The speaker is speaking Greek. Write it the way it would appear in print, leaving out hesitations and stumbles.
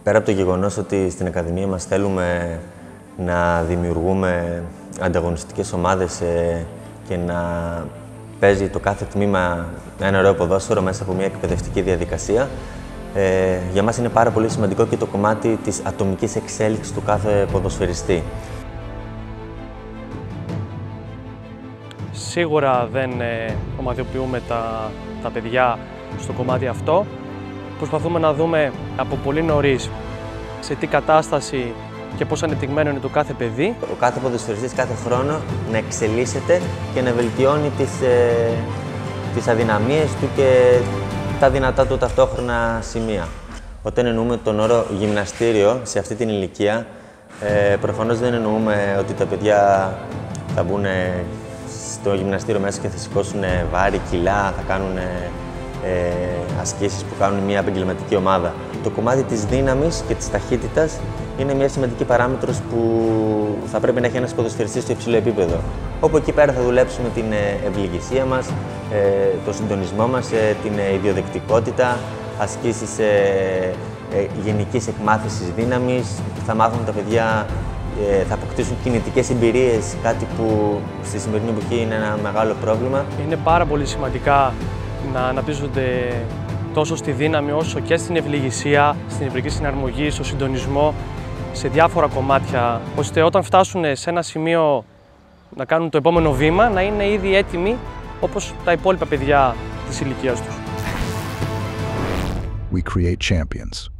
Πέρα από το γεγονός ότι στην Ακαδημία μας θέλουμε να δημιουργούμε ανταγωνιστικές ομάδες και να παίζει το κάθε τμήμα ένα ωραίο ποδόσφαιρο μέσα από μια εκπαιδευτική διαδικασία, για μας είναι πάρα πολύ σημαντικό και το κομμάτι της ατομικής εξέλιξης του κάθε ποδοσφαιριστή. Σίγουρα δεν ομαδιοποιούμε τα παιδιά στο κομμάτι αυτό. Προσπαθούμε να δούμε από πολύ νωρίς σε τι κατάσταση και πώς ανεπτυγμένο είναι το κάθε παιδί. Ο κάθε ποδοσφαιριστής κάθε χρόνο να εξελίσσεται και να βελτιώνει τις αδυναμίες του και τα δυνατά του ταυτόχρονα σημεία. Όταν εννοούμε τον όρο γυμναστήριο σε αυτή την ηλικία, προφανώς δεν εννοούμε ότι τα παιδιά θα μπουν στο γυμναστήριο μέσα και θα σηκώσουν βάρη, κιλά, θα κάνουν ασκήσεις που κάνουν μια επαγγελματική ομάδα. Το κομμάτι της δύναμης και της ταχύτητας είναι μια σημαντική παράμετρος που θα πρέπει να έχει ένας ποδοσφαιριστής στο υψηλό επίπεδο. Όπου εκεί πέρα θα δουλέψουμε την ευληγησία μας, το συντονισμό μας, την ιδιοδεκτικότητα, ασκήσεις γενικής εκμάθησης δύναμης. Θα μάθουν τα παιδιά, θα αποκτήσουν κινητικές εμπειρίες, κάτι που στη σημερινή εποχή είναι ένα μεγάλο πρόβλημα. Είναι πάρα πολύ σημαντικά να αναπτύσσονται τόσο στη δύναμη όσο και στην ευληγησία, στην νευρική συναρμογή, στο συντονισμό, σε διάφορα κομμάτια, ώστε όταν φτάσουν σε ένα σημείο να κάνουν το επόμενο βήμα, να είναι ήδη έτοιμοι όπως τα υπόλοιπα παιδιά της ηλικίας τους. We create champions.